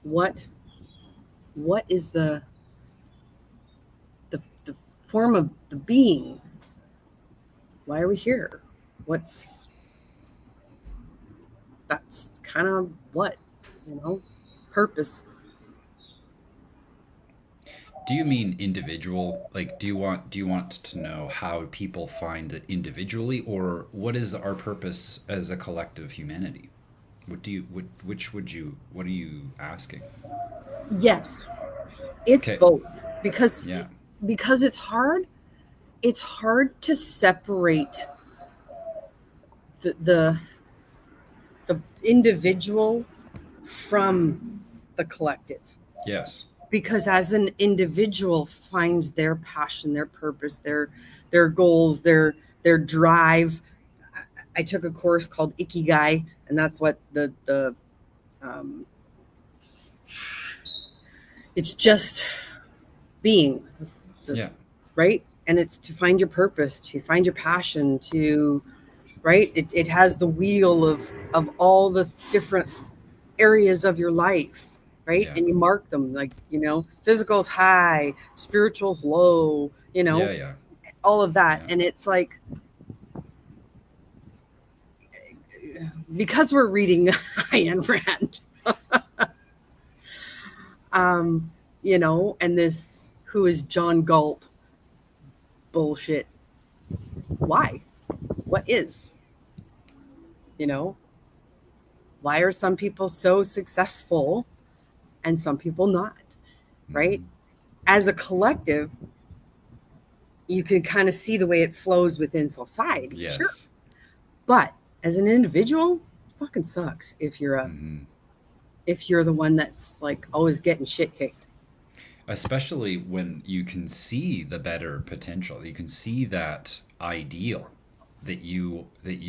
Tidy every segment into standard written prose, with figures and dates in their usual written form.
What what is the form of the being? Why are we here? What's That's kind of what, you know, purpose. Do you mean individual? Like, do you want to know how people find it individually, or what is our purpose as a collective humanity? Which would you, what are you asking? Yes, it's Okay, both yeah, because it's hard to separate the the individual from the collective, yes, because as an individual finds their passion, their purpose, their goals, their drive. I took a course called Ikigai, and that's what the um, it's just being, the, yeah, right, and it's to find your purpose, to find your passion, to right. It has the wheel of all the different areas of your life, right? yeah, And you mark them, like, physical's high, spiritual's low, yeah, yeah, all of that. yeah. And it's like, because we're reading Ayn Rand, um, and this who is John Galt bullshit. Why? What is? You know, why are some people so successful and some people not? Right? Hmm. As a collective, you can kind of see the way it flows within society. Sure. Yes. But as an individual, it fucking sucks Hmm. if you're the one that's like always getting shit kicked. Especially when you can see the better potential, you can see that ideal that you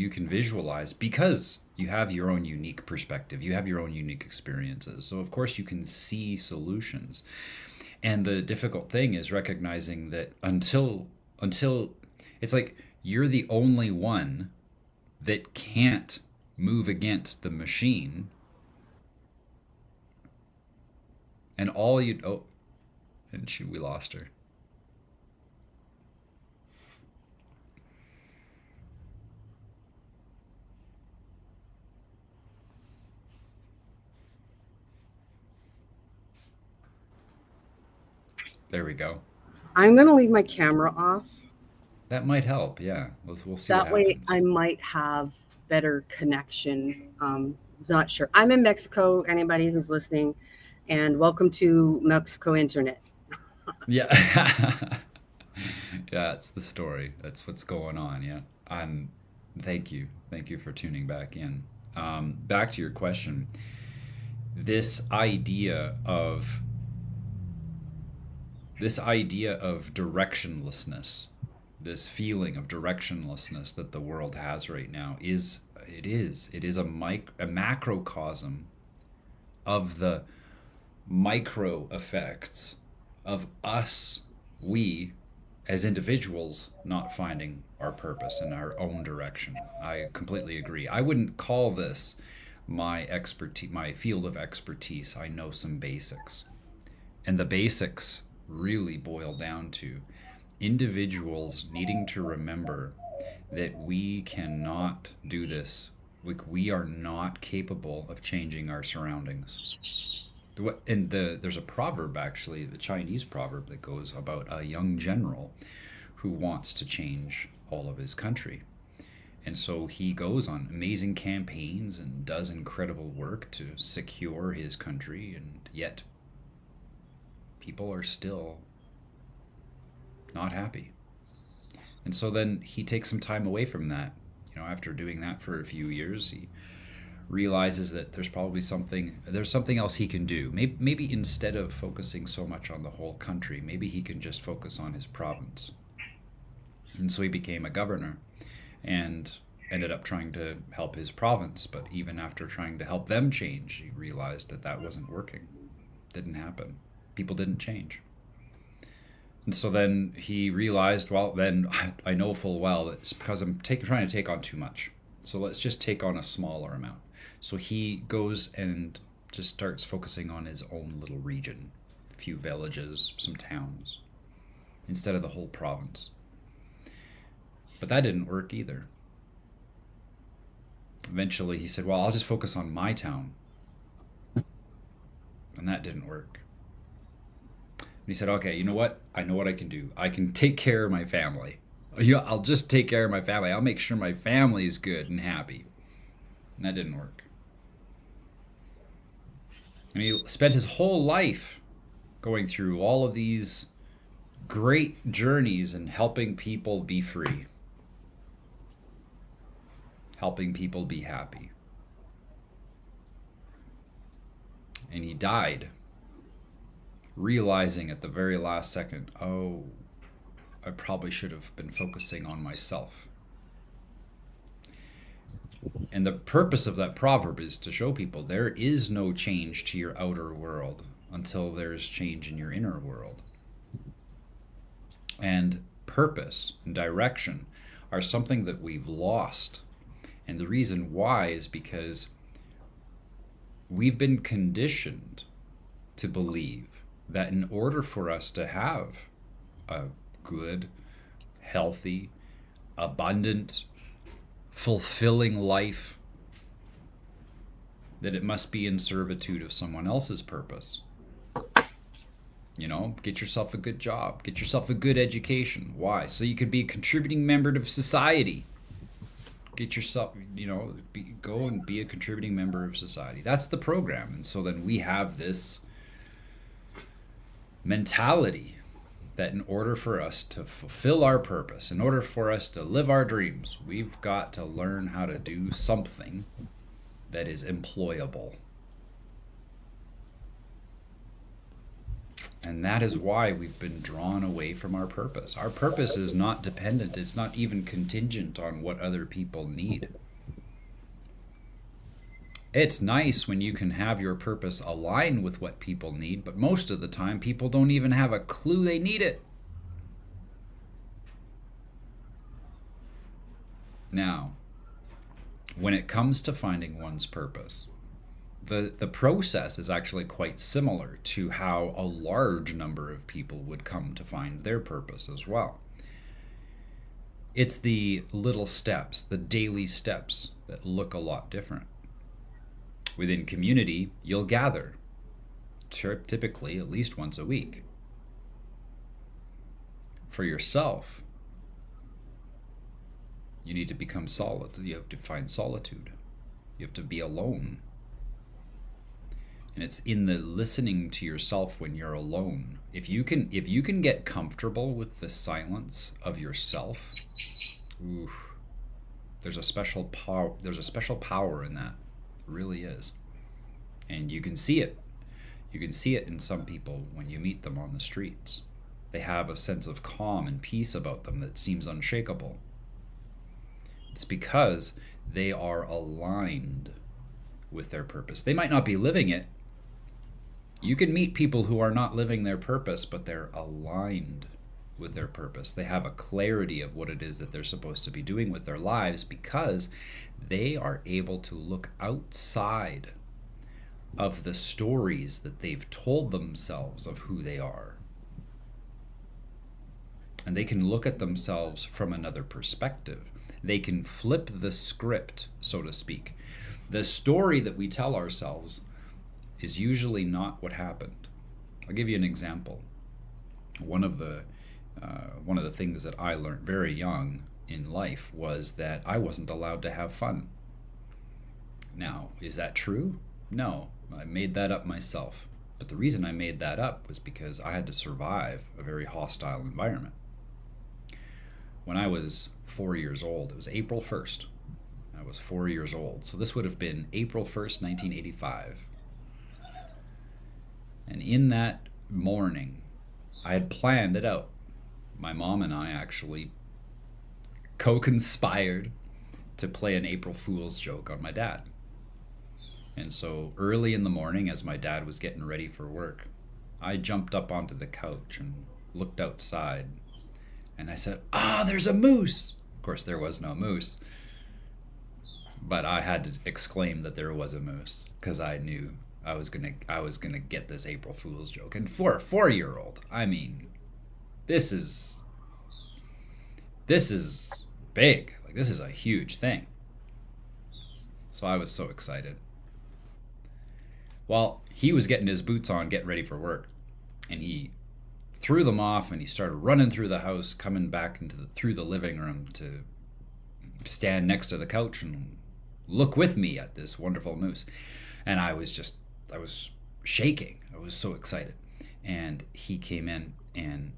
can visualize because you have your own unique perspective, you have your own unique experiences. So of course you can see solutions. And the difficult thing is recognizing that until it's like you're the only one that can't move against the machine, and all you oh, and we lost her. There we go. I'm going to leave my camera off. That might help. Yeah, we'll see what That way happens. I might have better connection. Not sure. I'm in Mexico, anybody who's listening, and welcome to Mexico Internet. Yeah, yeah, it's the story. That's what's going on. Yeah, I'm. Thank you for tuning back in. Back to your question. This idea of this idea of directionlessness, this feeling of directionlessness that the world has right now is a macrocosm of the micro effects of us, we as individuals, not finding our purpose in our own direction. I completely agree. I wouldn't call this my expertise, my field of expertise. I know some basics. And the basics really boil down to individuals needing to remember that we cannot do this. Like, we are not capable of changing our surroundings. There's a proverb, actually, the Chinese proverb, that goes about a young general who wants to change all of his country. And so he goes on amazing campaigns and does incredible work to secure his country, and yet people are still not happy. And so then he takes some time away from that. After doing that for a few years, he realizes that there's something else he can do. Maybe instead of focusing so much on the whole country, maybe he can just focus on his province. And so he became a governor and ended up trying to help his province. But even after trying to help them change, he realized that that wasn't working. Didn't happen. People didn't change. And so then he realized, well, then I know full well that it's because trying to take on too much. So let's just take on a smaller amount. So he goes and just starts focusing on his own little region, a few villages, some towns, instead of the whole province. But that didn't work either. Eventually he said, well, I'll just focus on my town. And that didn't work. And he said, okay, you know what? I know what I can do. I can take care of my family. I'll just take care of my family. I'll make sure my family is good and happy. And that didn't work. And he spent his whole life going through all of these great journeys and helping people be free, helping people be happy. And he died realizing at the very last second, oh, I probably should have been focusing on myself. And the purpose of that proverb is to show people there is no change to your outer world until there's change in your inner world. And purpose and direction are something that we've lost. And the reason why is because we've been conditioned to believe that in order for us to have a good, healthy, abundant, fulfilling life, that it must be in servitude of someone else's purpose. You know, get yourself a good job, get yourself a good education. Why? So you could be a contributing member of society. Get yourself, go and be a contributing member of society. That's the program. And so then we have this mentality that in order for us to fulfill our purpose, in order for us to live our dreams, we've got to learn how to do something that is employable. And that is why we've been drawn away from our purpose. Our purpose is not dependent, it's not even contingent on what other people need. It's nice when you can have your purpose align with what people need, but most of the time people don't even have a clue they need it. Now, when it comes to finding one's purpose, the process is actually quite similar to how a large number of people would come to find their purpose as well. It's the little steps, the daily steps that look a lot different. Within community, you'll gather, typically at least once a week. For yourself, you need to become solid. You have to find solitude. You have to be alone. And it's in the listening to yourself when you're alone. If you can get comfortable with the silence of yourself, there's a special power in that. It really is. And you can see it. You can see it in some people when you meet them on the streets. They have a sense of calm and peace about them that seems unshakable. It's because they are aligned with their purpose. They might not be living it. You can meet people who are not living their purpose, but they're aligned with their purpose. They have a clarity of what it is that they're supposed to be doing with their lives because they are able to look outside of the stories that they've told themselves of who they are. And they can look at themselves from another perspective. They can flip the script, so to speak. The story that we tell ourselves is usually not what happened. I'll give you an example. One of the things that I learned very young in life was that I wasn't allowed to have fun. Now, is that true? No, I made that up myself. But the reason I made that up was because I had to survive a very hostile environment. When I was 4 years old, it was April 1st. I was 4 years old. So this would have been April 1st, 1985. And in that morning, I had planned it out. My mom and I actually co-conspired to play an April Fool's joke on my dad. And so early in the morning, as my dad was getting ready for work, I jumped up onto the couch and looked outside. And I said, there's a moose. Of course, there was no moose. But I had to exclaim that there was a moose because I knew I was gonna get this April Fool's joke. And for a 4-year-old, I mean, this is this is big. Like, this is a huge thing. So I was so excited. Well, he was getting his boots on, getting ready for work, and he threw them off and he started running through the house, coming back through the living room to stand next to the couch and look with me at this wonderful moose. And I was shaking. I was so excited. And he came in and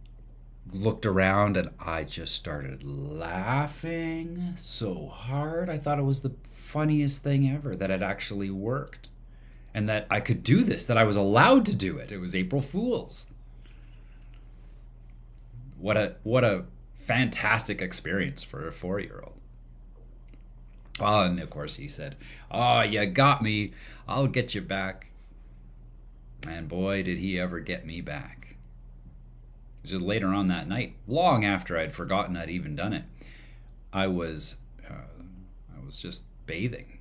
looked around, and I just started laughing so hard. I thought it was the funniest thing ever, that it actually worked and that I could do this, that I was allowed to do it. It was April Fool's. What a fantastic experience for a 4-year-old. Well, and of course he said, "Oh, you got me. I'll get you back." And boy, did he ever get me back. So later on that night, long after I'd forgotten I'd even done it, I was just bathing,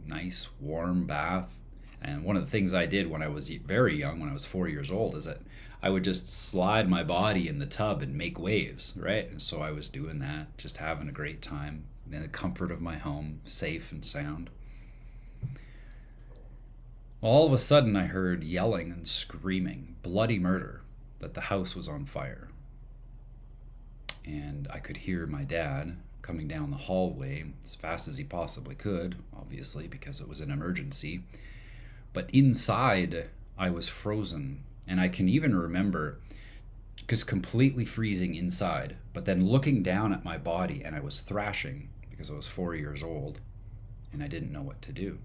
nice warm bath. And one of the things I did when I was very young, when I was 4 years old, is that I would just slide my body in the tub and make waves, right? And so I was doing that, just having a great time in the comfort of my home, safe and sound. Well, all of a sudden, I heard yelling and screaming, bloody murder, that the house was on fire. And I could hear my dad coming down the hallway as fast as he possibly could, obviously, because it was an emergency. But inside, I was frozen. And I can even remember just completely freezing inside, but then looking down at my body, and I was thrashing because I was 4 years old and I didn't know what to do.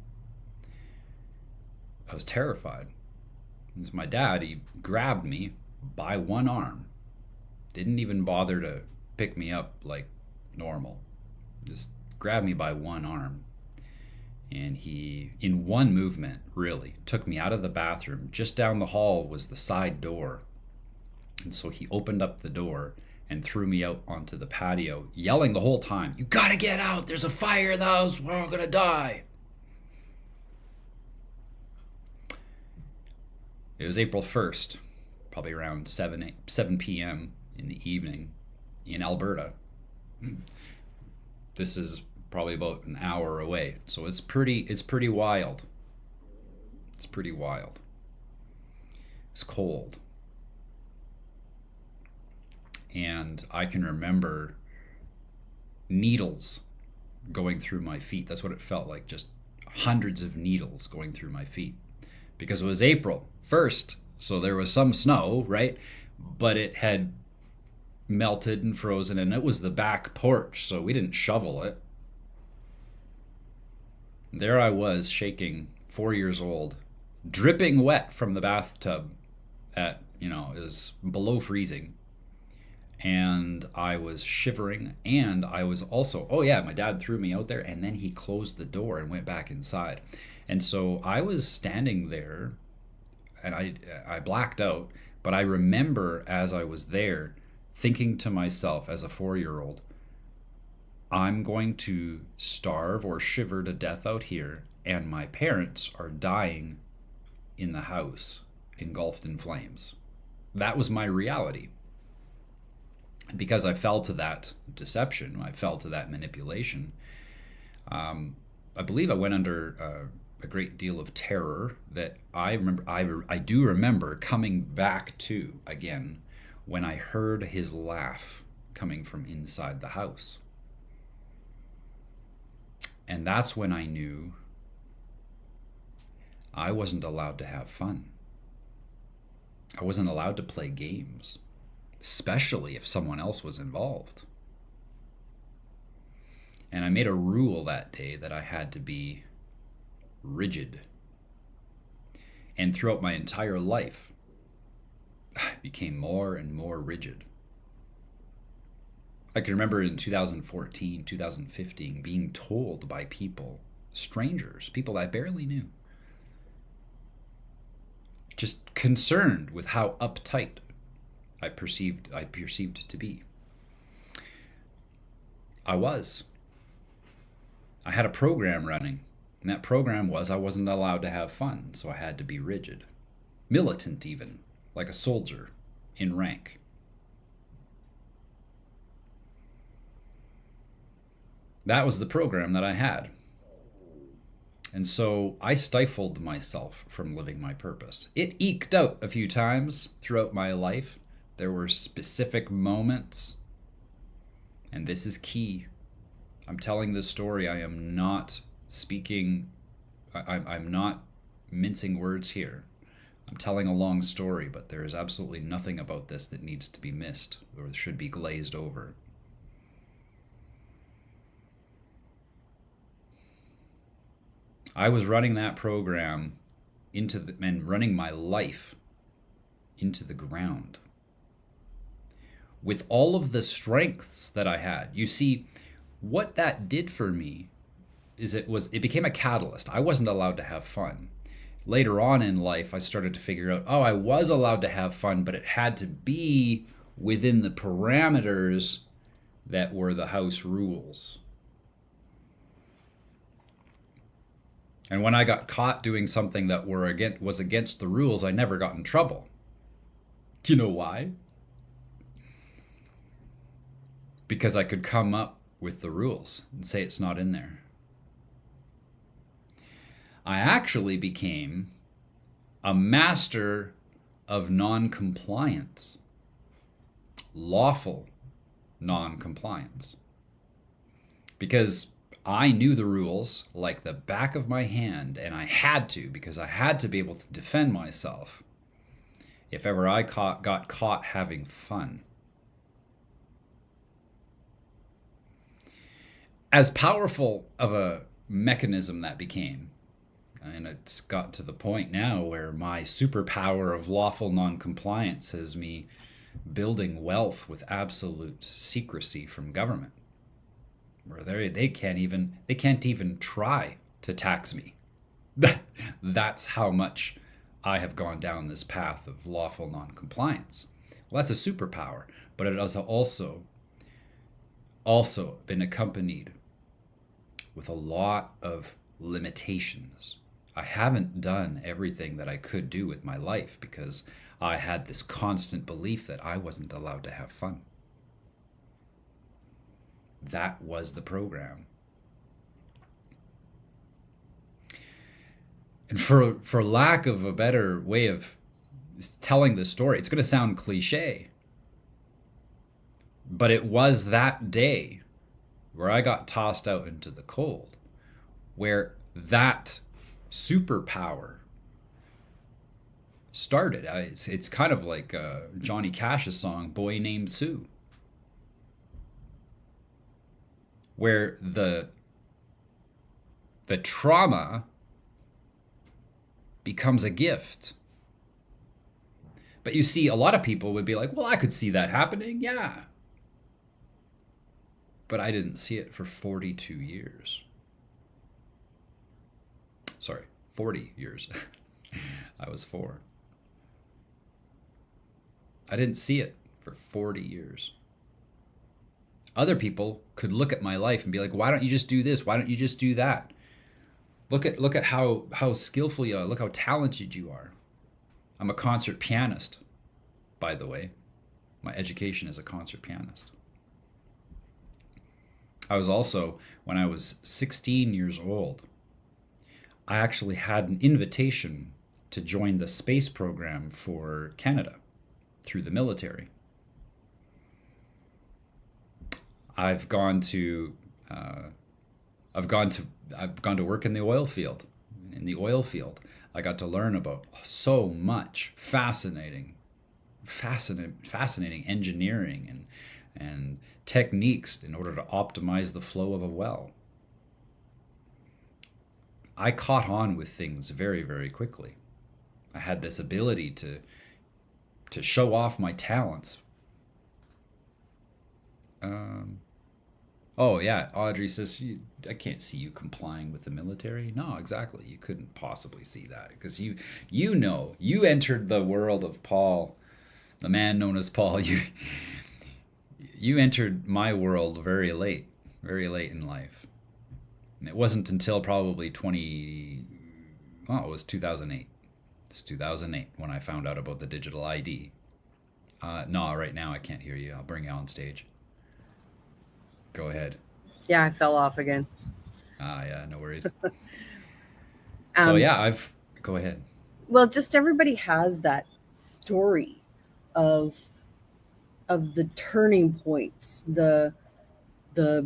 I was terrified. And my dad, he grabbed me by one arm, didn't even bother to pick me up like normal, just grabbed me by one arm. And he, in one movement, really took me out of the bathroom. Just down the hall was the side door. And so he opened up the door and threw me out onto the patio, yelling the whole time, "You gotta get out! There's a fire in the house! We're all gonna die!" It was April 1st, probably around 7 p.m. in the evening in Alberta. This is probably about an hour away. So it's pretty wild. It's pretty wild. It's cold. And I can remember needles going through my feet. That's what it felt like, just hundreds of needles going through my feet. Because it was April 1st, so there was some snow, right? But it had melted and frozen, and it was the back porch, so we didn't shovel it. There I was, shaking, 4 years old, dripping wet from the bathtub at, it was below freezing. And I was shivering, and I was also, oh yeah, my dad threw me out there, and then he closed the door and went back inside. And so I was standing there, and I blacked out, but I remember as I was there thinking to myself as a 4-year-old, I'm going to starve or shiver to death out here, and my parents are dying in the house, engulfed in flames. That was my reality. And because I fell to that deception, I fell to that manipulation, I believe I went under a great deal of terror that I do remember coming back to again when I heard his laugh coming from inside the house. And that's when I knew I wasn't allowed to have fun. I wasn't allowed to play games, especially if someone else was involved. And I made a rule that day that I had to be rigid. And throughout my entire life, I became more and more rigid. I can remember in 2014, 2015, being told by people, strangers, people I barely knew, just concerned with how uptight I perceived to be. I had a program running And that program was I wasn't allowed to have fun, so I had to be rigid, militant even, like a soldier in rank. That was the program that I had. And so I stifled myself from living my purpose. It eked out a few times throughout my life. There were specific moments, and this is key. I'm telling this story. I am not speaking, I'm not mincing words here. I'm telling a long story, but there is absolutely nothing about this that needs to be missed or should be glazed over. I was running that program and running my life into the ground with all of the strengths that I had. You see, what that did for me is it became a catalyst. I wasn't allowed to have fun. Later on in life, I started to figure out, I was allowed to have fun, but it had to be within the parameters that were the house rules. And when I got caught doing something that was against the rules, I never got in trouble. Do you know why? Because I could come up with the rules and say it's not in there. I actually became a master of non-compliance, lawful non-compliance. Because I knew the rules like the back of my hand, and I had to, because I had to be able to defend myself if ever I got caught having fun. As powerful of a mechanism that became, and it's got to the point now where my superpower of lawful non-compliance has me building wealth with absolute secrecy from government, where they can't even try to tax me. That's how much I have gone down this path of lawful non-compliance. Well, that's a superpower, but it has also been accompanied with a lot of limitations. I haven't done everything that I could do with my life because I had this constant belief that I wasn't allowed to have fun. That was the program. And for lack of a better way of telling the story, it's going to sound cliche, but it was that day where I got tossed out into the cold, where that superpower started. It's kind of like Johnny Cash's song, Boy Named Sue, where the trauma becomes a gift. But you see, a lot of people would be like, well, I could see that happening, yeah. But I didn't see it for 42 years. Sorry, 40 years. I was 4. I didn't see it for 40 years. Other people could look at my life and be like, why don't you just do this? Why don't you just do that? Look at how skillful you are. Look how talented you are. I'm a concert pianist, by the way. My education is a concert pianist. I was also, when I was 16 years old, I actually had an invitation to join the space program for Canada through the military. I've gone to work in the oil field. In the oil field, I got to learn about so much fascinating engineering and techniques in order to optimize the flow of a well. I caught on with things very, very quickly. I had this ability to show off my talents. Oh yeah, Audrey says, I can't see you complying with the military. No, exactly. You couldn't possibly see that because you entered the world of Paul, the man known as Paul. You entered my world very late in life. And it wasn't until probably it was 2008. It's 2008 when I found out about the digital ID. No, right now I can't hear you. I'll bring you on stage. Go ahead. Yeah, I fell off again. Yeah, no worries. So Um, yeah, go ahead. well, just everybody has that story of the turning points, the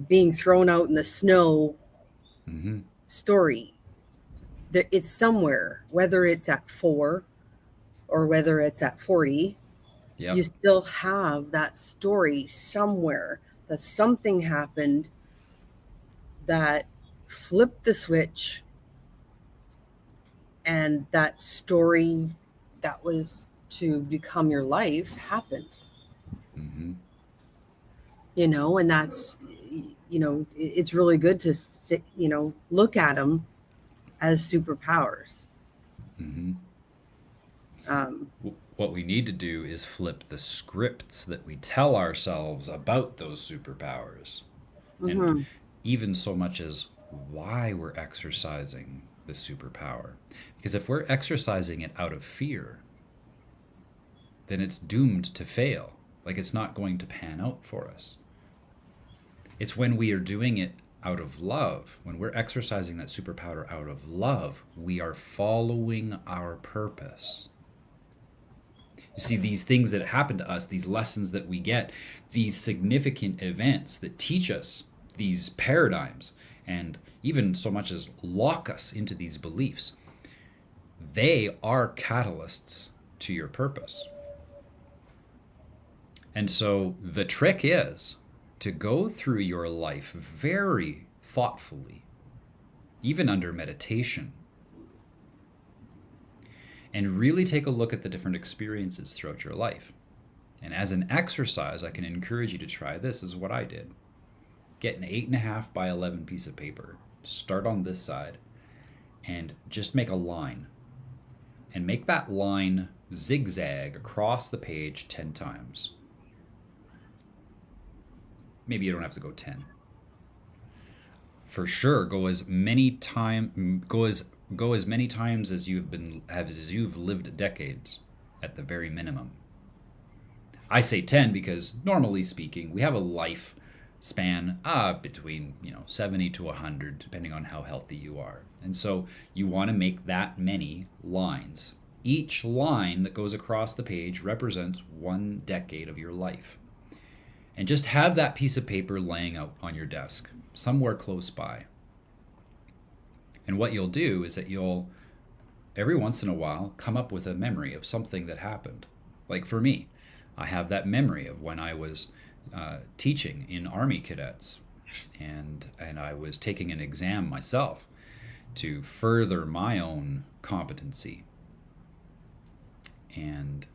being thrown out in the snow Mm-hmm. story. That it's somewhere, whether it's at 4 or whether it's at 40, you Yep. still have that story somewhere that something happened that flipped the switch, and that story that was to become your life happened. Mm-hmm. And that's, it's really good to sit, look at them as superpowers. Mm-hmm. um, What we need to do is flip the scripts that we tell ourselves about those superpowers. And mhm. even so much as why we're exercising the superpower. Because if we're exercising it out of fear, then it's doomed to fail. Like it's not going to pan out for us. It's when we are doing it out of love, when we're exercising that superpower out of love, we are following our purpose. You see, these things that happen to us, these lessons that we get, these significant events that teach us these paradigms, and even so much as lock us into these beliefs, they are catalysts to your purpose. And so the trick is to go through your life very thoughtfully, even under meditation, and really take a look at the different experiences throughout your life. And as an exercise, I can encourage you to try this, is what I did. Get an 8.5 by 11 piece of paper, start on this side, and just make a line. And make that line zigzag across the page 10 times. Maybe you don't have to go 10. For sure, go as many times as you've lived decades, at the very minimum. I say 10 because normally speaking, we have a life span between 70 to 100, depending on how healthy you are. And so you want to make that many lines. Each line that goes across the page represents 1 decade of your life. And just have that piece of paper laying out on your desk, somewhere close by. And what you'll do is that you'll, every once in a while, come up with a memory of something that happened. Like for me, I have that memory of when I was teaching in Army cadets, and I was taking an exam myself to further my own competency. And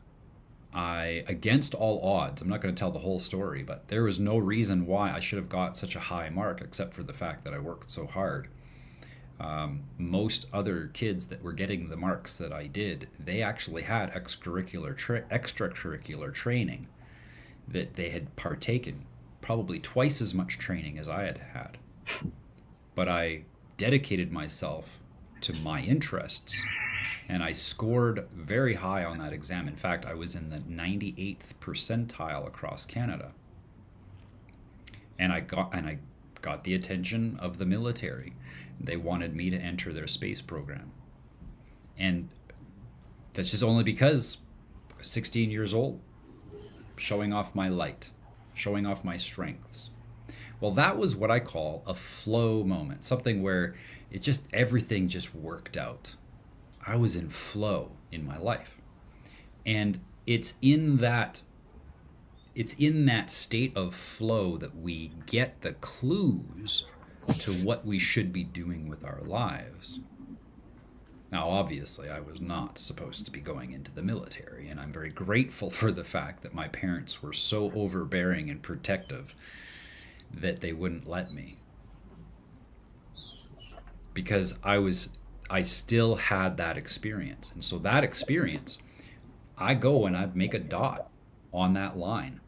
I, against all odds, I'm not going to tell the whole story, but there was no reason why I should have got such a high mark except for the fact that I worked so hard. Most other kids that were getting the marks that I did, they actually had extracurricular training that they had partaken, probably twice as much training as I had had. But I dedicated myself to my interests, and I scored very high on that exam. In fact, I was in the 98th percentile across Canada. And I got the attention of the military. They wanted me to enter their space program. And that's just only because I was 16 years old, showing off my light, showing off my strengths. Well, that was what I call a flow moment, something where everything just worked out. I was in flow in my life. And it's in that state of flow that we get the clues to what we should be doing with our lives. Now, obviously, I was not supposed to be going into the military, and I'm very grateful for the fact that my parents were so overbearing and protective that they wouldn't let me. Because I still had that experience. And so that experience, I go and I make a dot on that line.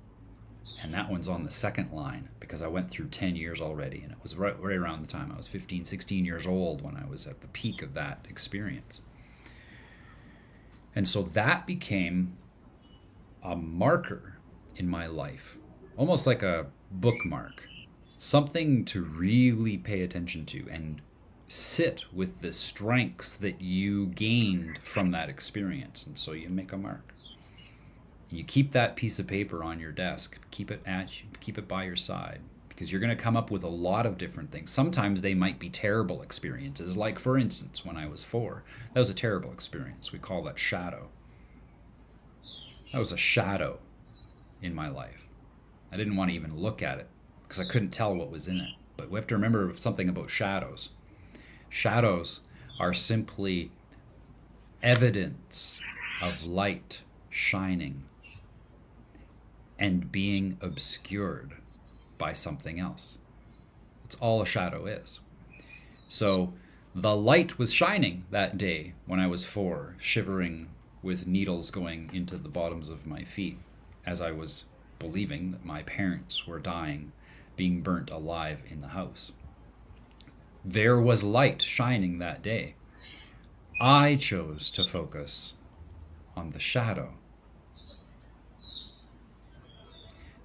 And that one's on the second line because I went through 10 years already, and it was right around the time I was 15, 16 years old when I was at the peak of that experience. And so that became a marker in my life, almost like a bookmark, something to really pay attention to and sit with the strengths that you gained from that experience. And so you make a mark. You keep that piece of paper on your desk, keep it by your side, because you're going to come up with a lot of different things. Sometimes they might be terrible experiences, like for instance when I was 4. That was a terrible experience. We call that shadow. That was a shadow in my life. I didn't want to even look at it because I couldn't tell what was in it. But we have to remember something about shadows. Shadows are simply evidence of light shining and being obscured by something else. It's all a shadow is. So the light was shining that day when I was 4, shivering with needles going into the bottoms of my feet, as I was believing that my parents were dying, being burnt alive in the house. There was light shining that day. I chose to focus on the shadow.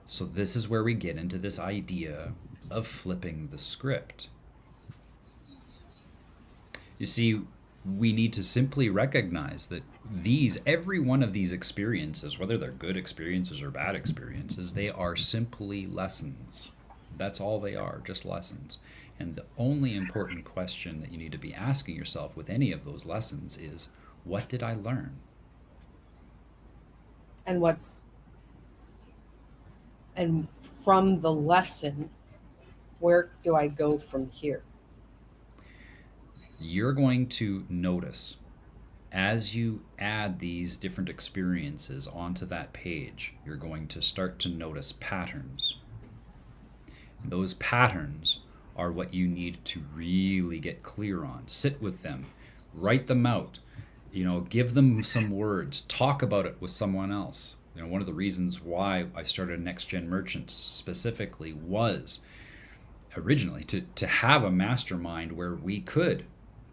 So this is where we get into this idea of flipping the script. You see, we need to simply recognize that every one of these experiences, whether they're good experiences or bad experiences, they are simply lessons. That's all they are, just lessons. And the only important question that you need to be asking yourself with any of those lessons is, what did I learn? And from the lesson, where do I go from here? You're going to notice as you add these different experiences onto that page, you're going to start to notice patterns. Those patterns are what you need to really get clear on. Sit with them, write them out, give them some words, talk about it with someone else. One of the reasons why I started Next Gen Merchants specifically was originally to have a mastermind where we could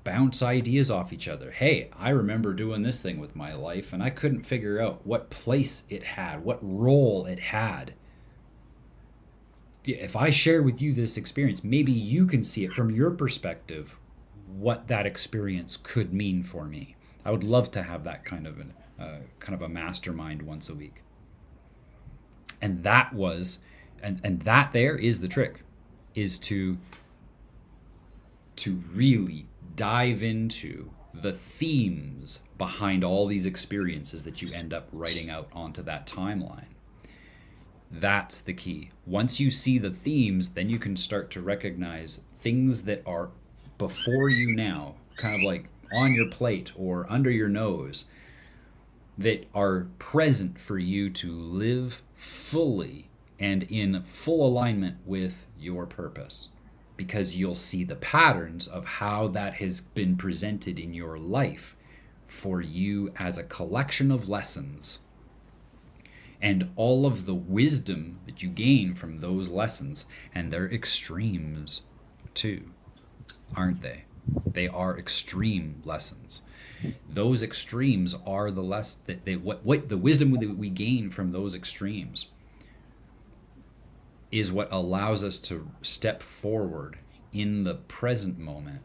bounce ideas off each other. Hey, I remember doing this thing with my life and I couldn't figure out what place it had, what role it had. If I share with you this experience, maybe you can see it from your perspective, what that experience could mean for me. I would love to have that kind of a mastermind once a week. And that was, and that there is the trick, is to really dive into the themes behind all these experiences that you end up writing out onto that timeline. That's the key. Once you see the themes, then you can start to recognize things that are before you now, kind of like on your plate or under your nose, that are present for you to live fully and in full alignment with your purpose. Because you'll see the patterns of how that has been presented in your life for you as a collection of lessons. And all of the wisdom that you gain from those lessons, and they're extremes too, aren't they? They are extreme lessons. Those extremes are the what the wisdom that we gain from those extremes is what allows us to step forward in the present moment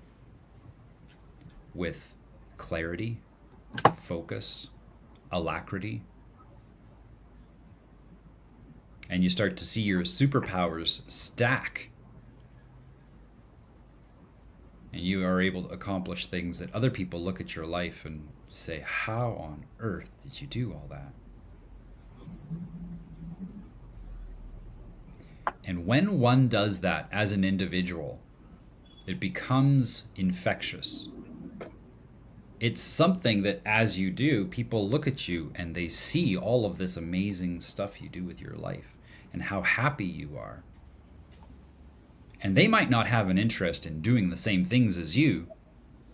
with clarity, focus, alacrity. And you start to see your superpowers stack. And you are able to accomplish things that other people look at your life and say, how on earth did you do all that? And when one does that as an individual, it becomes infectious. It's something that as you do, people look at you and they see all of this amazing stuff you do with your life and how happy you are. And they might not have an interest in doing the same things as you.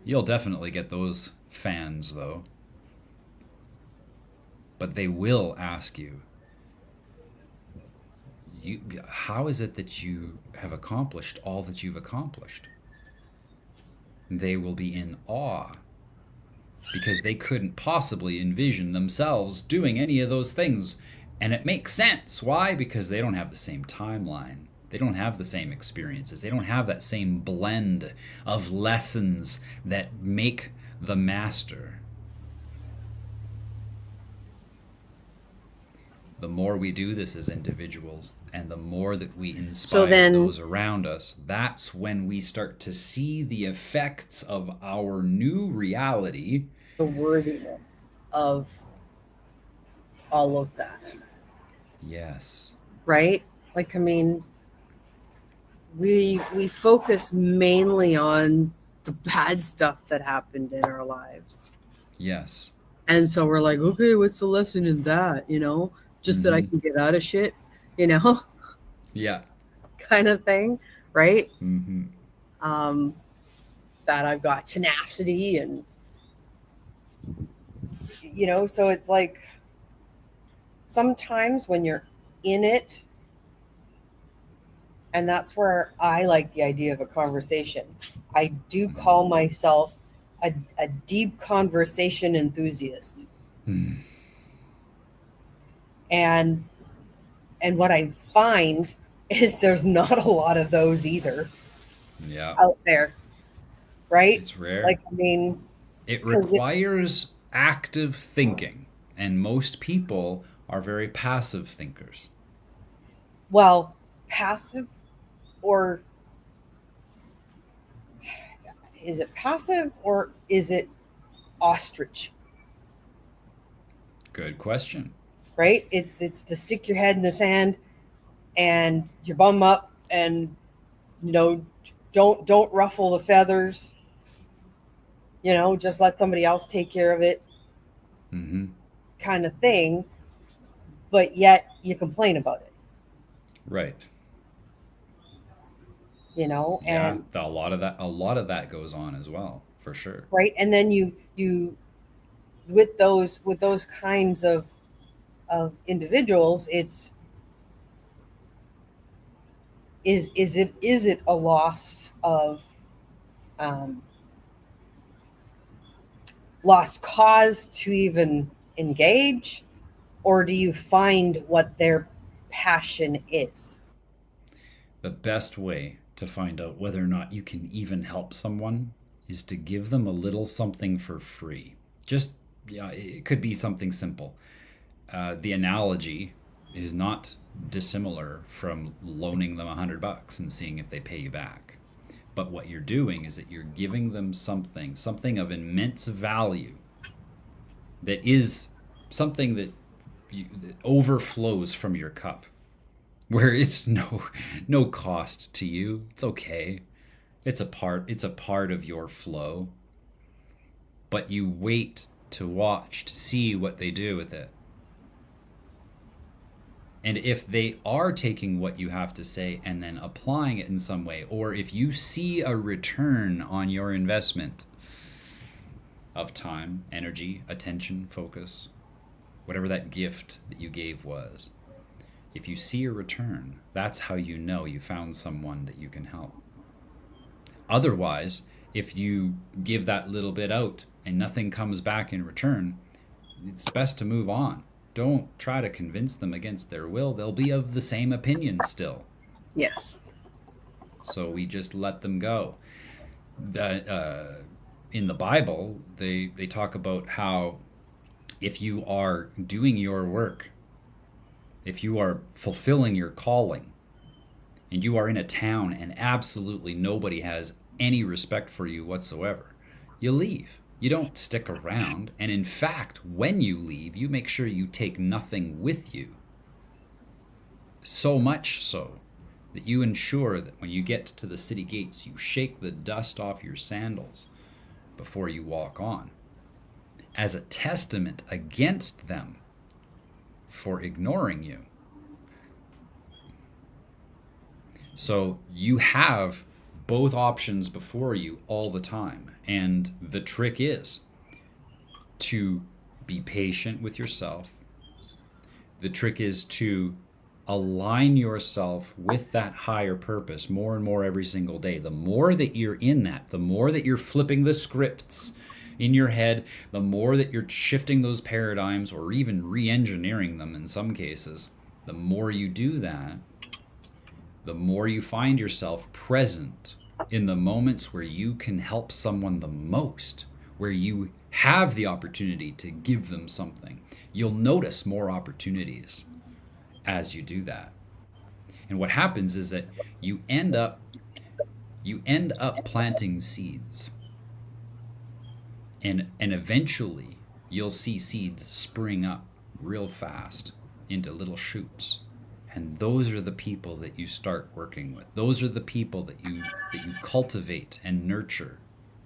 You'll definitely get those fans though. But they will ask you, how is it that you have accomplished all that you've accomplished? They will be in awe because they couldn't possibly envision themselves doing any of those things. And it makes sense. Why? Because they don't have the same timeline. They don't have the same experiences. They don't have that same blend of lessons that make the master. The more we do this as individuals and the more that we inspire those around us, that's when we start to see the effects of our new reality. The worthiness of all of that. Yes. Right? Like, I mean, we focus mainly on the bad stuff that happened in our lives. Yes. And so we're like, okay, what's the lesson in that? Just that I can get out of shit, Yeah. kind of thing, right? Mm-hmm. That I've got tenacity and, so it's like sometimes when you're in it, and that's where I like the idea of a conversation. I do call myself a deep conversation enthusiast. Mm. And what I find is there's not a lot of those either. Yeah. Out there. Right? It's rare. Like, I mean, it requires active thinking, and most people are very passive thinkers. Well, passive, or is it passive or is it ostrich? Good question. Right? It's the stick your head in the sand and your bum up, and don't ruffle the feathers. Just let somebody else take care of it. Mm-hmm. Kind of thing. But yet you complain about it. Right. And a lot of that goes on as well, for sure. Right. And then you with those kinds of individuals, is it a loss of lost cause to even engage, or do you find what their passion is? The best way to find out whether or not you can even help someone is to give them a little something for free. Just, it could be something simple. The analogy is not dissimilar from loaning them $100 and seeing if they pay you back. But what you're doing is that you're giving them something of immense value, that is something that overflows from your cup, where it's no cost to you. It's okay. It's a part of your flow. But you wait to watch, to see what they do with it. And if they are taking what you have to say and then applying it in some way, or if you see a return on your investment of time, energy, attention, focus, whatever that gift that you gave was, if you see a return, that's how you know you found someone that you can help. Otherwise, if you give that little bit out and nothing comes back in return, it's best to move on. Don't try to convince them against their will. They'll be of the same opinion still. Yes. So we just let them go. In the Bible, they talk about how if you are doing your work, if you are fulfilling your calling, and you are in a town and absolutely nobody has any respect for you whatsoever, you leave. You don't stick around. And in fact, when you leave, you make sure you take nothing with you. So much so that you ensure that when you get to the city gates, you shake the dust off your sandals before you walk on, as a testament against them for ignoring you. So you have both options before you all the time. And the trick is to be patient with yourself. The trick is to align yourself with that higher purpose more and more every single day, the more that you're in that, the more that you're flipping the scripts in your head, the more that you're shifting those paradigms or even re-engineering them in some cases, the more you do that, the more you find yourself present in the moments where you can help someone the most, where you have the opportunity to give them something. You'll notice more opportunities as you do that. And what happens is that you end up planting seeds. And eventually you'll see seeds spring up real fast into little shoots. And those are the people that you start working with. Those are the people that you cultivate and nurture.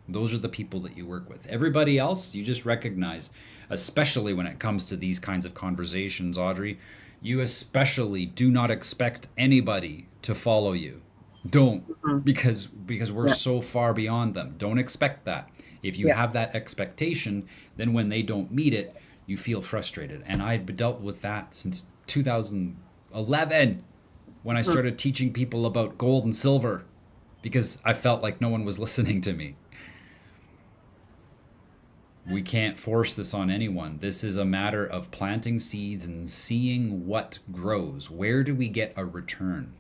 Those are the people that you work with. Everybody else, you just recognize, especially when it comes to these kinds of conversations, Audrey, you especially do not expect anybody to follow you. Don't, Mhm. because we're Yeah. so far beyond them. Don't expect that. If you Yeah. have that expectation, then when they don't meet it, you feel frustrated. And I've dealt with that since 2011 when I Mhm. started teaching people about gold and silver because I felt like no one was listening to me. We can't force this on anyone. This is a matter of planting seeds and seeing what grows. Where do we get a return?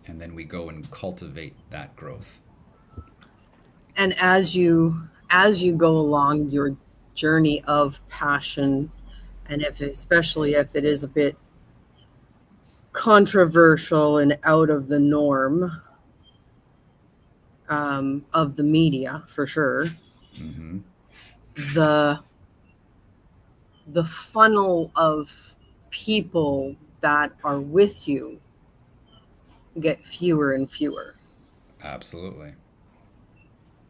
And then we go and cultivate that growth. And as you go along your journey of passion, and if especially if it is a bit controversial and out of the norm, of the media for sure, Mm-hmm. the the funnel of people that are with you get fewer and fewer, Absolutely.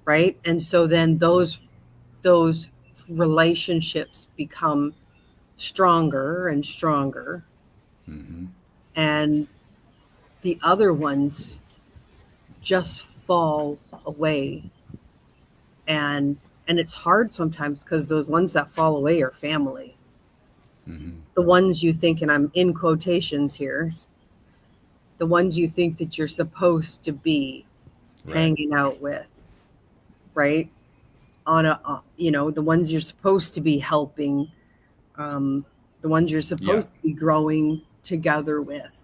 right? And so then those relationships become stronger and stronger, Mm-hmm. and the other ones just fall away. And it's hard sometimes because those ones that fall away are family. Mm-hmm. The ones you think, and I'm in quotations here, the ones you think that you're supposed to be Right. hanging out with, right? On a, the ones you're supposed to be helping, um, the ones you're Yeah. supposed to be growing together with,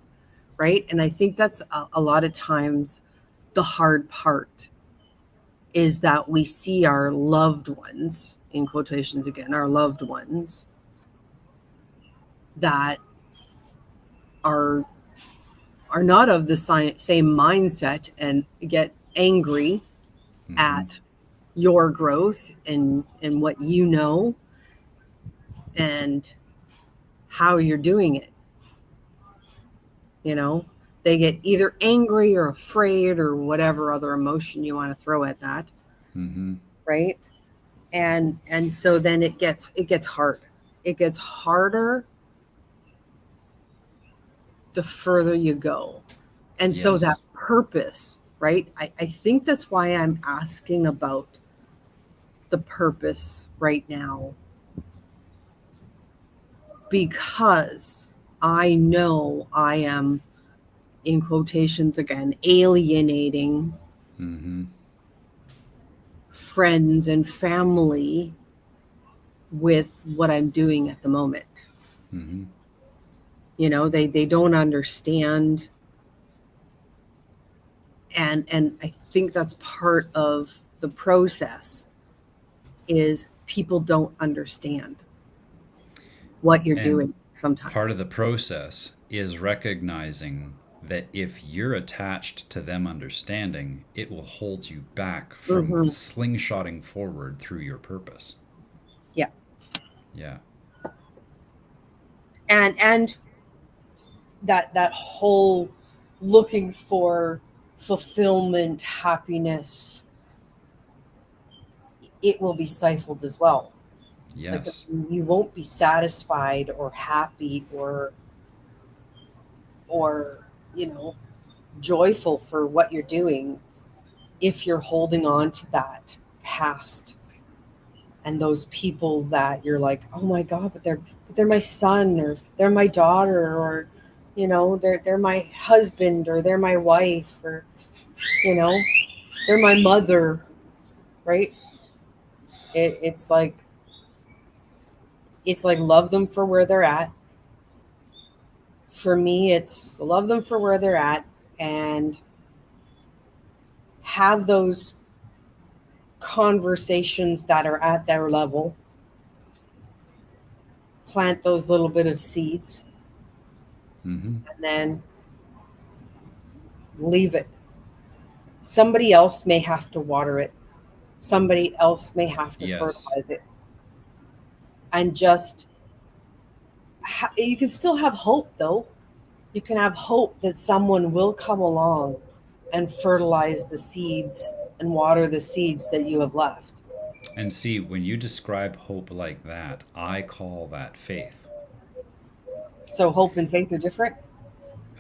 right? And I think that's a lot of times the hard part is that we see our loved ones, in quotations again, our loved ones that are are not of the same mindset and get angry Mm-hmm. at your growth and what you know and how you're doing it. You know, they get either angry or afraid or whatever other emotion you want to throw at that, Mm-hmm. right? And so then it gets hard. It gets harder the further you go. And so that Yes. purpose, right? I think that's why I'm asking about the purpose right now, because I know I am, in quotations again, alienating Mm-hmm. friends and family with what I'm doing at the moment. Mm-hmm. They don't understand, and I think that's part of the process is people don't understand what you're And doing sometimes. part of the process is recognizing that if you're attached to them understanding, it will hold you back from Hmm. slingshotting forward through your purpose. Yeah. Yeah. And that whole looking for fulfillment, happiness, it will be stifled as well. Like Yes. you won't be satisfied or happy or joyful for what you're doing if you're holding on to that past and those people that you're like, oh my god, but they're my son or they're my daughter, or They're my husband, or they're my wife, or you know they're my mother, right? It's like love them for where they're at. For me, it's love them for where they're at, and have those conversations that are at their level, plant those little bit of seeds, Mm-hmm. and then leave it. Somebody else may have to water it, somebody else may have to Yes. fertilize it, and just you can still have hope, though. You can have hope that someone will come along and fertilize the seeds and water the seeds that you have left. And see, when you describe hope like that, I call that faith. So hope and faith are different.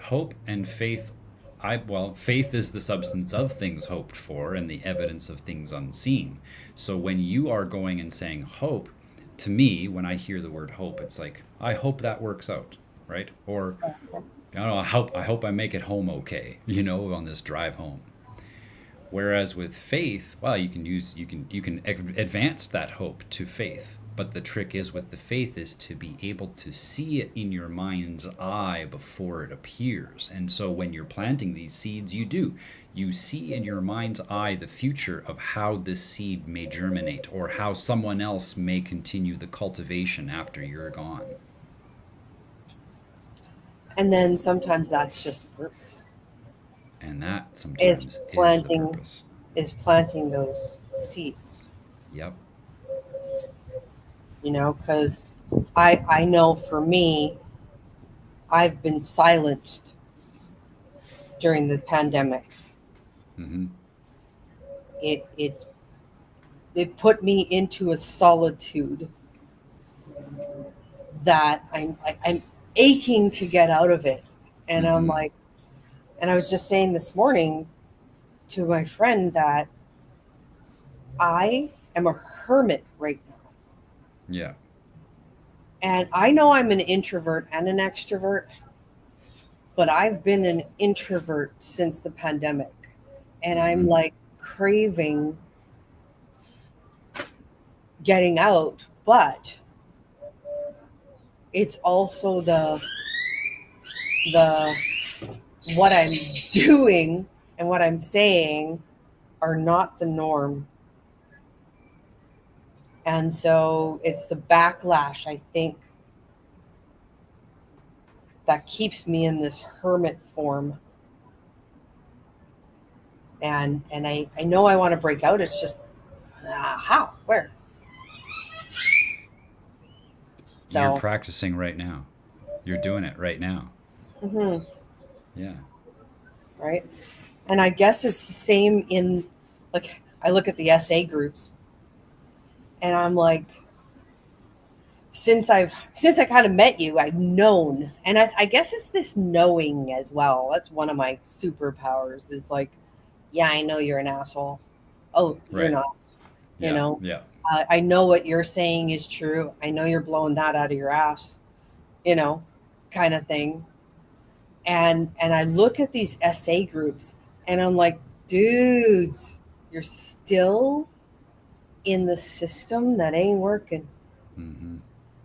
Hope and faith, well, faith is the substance of things hoped for and the evidence of things unseen. So when you are going and saying hope, to me, when I hear the word hope, it's like, I hope that works out, right? Or I don't know, I hope I make it home okay, on this drive home. Whereas with faith, well, you can advance that hope to faith. But the trick is with the faith is to be able to see it in your mind's eye before it appears. And so when you're planting these seeds, you see in your mind's eye the future of how this seed may germinate, or how someone else may continue the cultivation after you're gone. And then sometimes that's just the purpose, And that is sometimes is the planting purpose. is planting those seeds. Yep. Because I know for me, I've been silenced during the pandemic. Mm-hmm. It put me into a solitude that I'm aching to get out of it. And I'm Mm-hmm. like, and I was just saying this morning to my friend that I am a hermit right now. Yeah. And I know I'm an introvert and an extrovert, but I've been an introvert since the pandemic. And I'm Mm-hmm. like craving getting out, but it's also the what I'm doing and what I'm saying are not the norm. And so it's the backlash, I think, that keeps me in this hermit form. And I know I want to break out. It's just how? Where? You're So, practicing right now. You're doing it right now. mhm, Yeah. right? And I guess it's the same in, like, I look at the SA groups and I'm like, since I kind of met you, I've known, and I guess it's this knowing as well. That's one of my superpowers. Is like, yeah, I know you're an asshole. Oh, you're Right. not. You Yeah. know, Yeah. I know what you're saying is true. I know you're blowing that out of your ass. You know, kind of thing. And I look at these SA groups, and I'm like, dudes, you're still in the system that ain't working. Mm-hmm.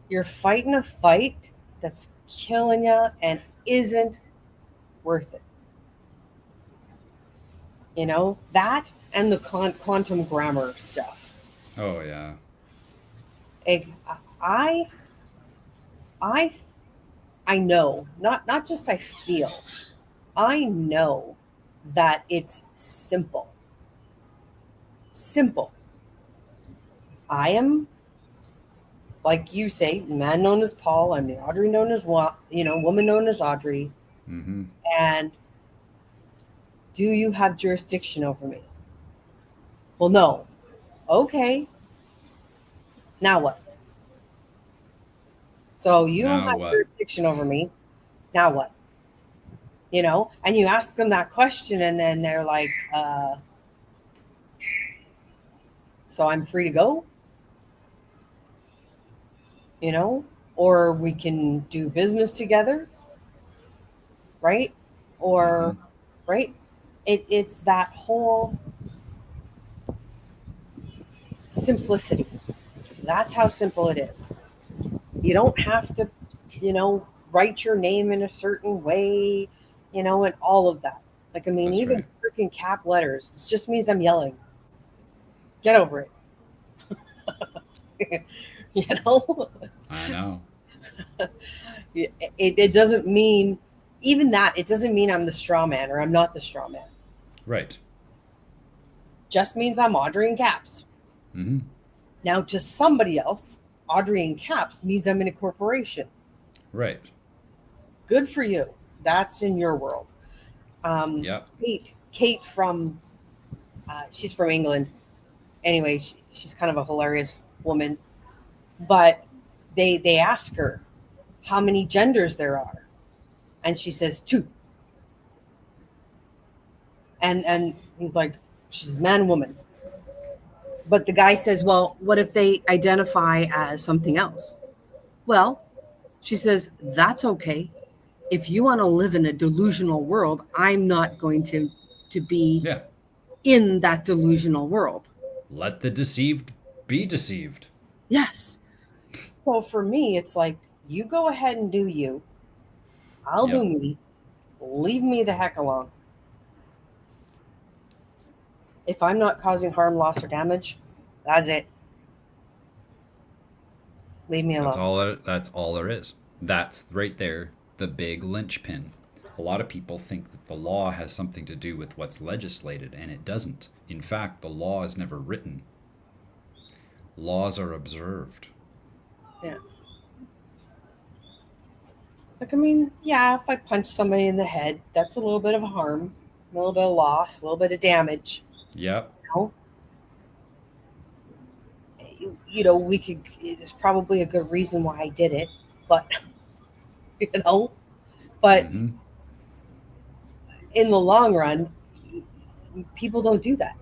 You're fighting a fight that's killing you and isn't worth it. That and the quantum grammar stuff. Oh yeah. Like, I, I, I know, not just I feel, I know that it's simple. Simple. I am, like you say, man known as Paul. I'm the Audrey known as woman known as Audrey. Mm-hmm. And do you have jurisdiction over me? Well, no. Okay. Now what? So you don't Now have what? jurisdiction over me. Now what? And you ask them that question, and then they're like, so I'm free to go, you know, or we can do business together. right? Mm-hmm. Or, right? It's that whole simplicity. That's how simple it is. You don't have to, write your name in a certain way, and all of that. Like, I mean, That's even right. freaking cap letters, it just means I'm yelling. Get over it. you know? I know. It doesn't mean, even that, it doesn't mean I'm the straw man or I'm not the straw man. Right. Just means I'm Audrey in caps. Mm-hmm. Now, to somebody else, Audrey in caps means I'm in a corporation. Right. Good for you. That's in your world. Um, Yep. Kate from, she's from England. Anyway, she's kind of a hilarious woman. But they ask her how many genders there are, and she says two. And he's like, she's man, woman. But the guy says, well, what if they identify as something else? Well, she says, that's okay. If you want to live in a delusional world, I'm not going to be Yeah. in that delusional world. Let the deceived be deceived. Yes. So for me, it's like, you go ahead and do you. I'll do Yep. me. Leave me the heck alone. If I'm not causing harm, loss, or damage, that's it. Leave me That's alone. all. That's all there is. That's right there, the big linchpin. A lot of people think that the law has something to do with what's legislated, and it doesn't. In fact, the law is never written. Laws are observed. Yeah. Like, I mean, yeah, if I punch somebody in the head, that's a little bit of harm, a little bit of loss, a little bit of damage. Yep. You know, we could, there's probably a good reason why I did it, but, you know, but Mm-hmm. in the long run, people don't do that.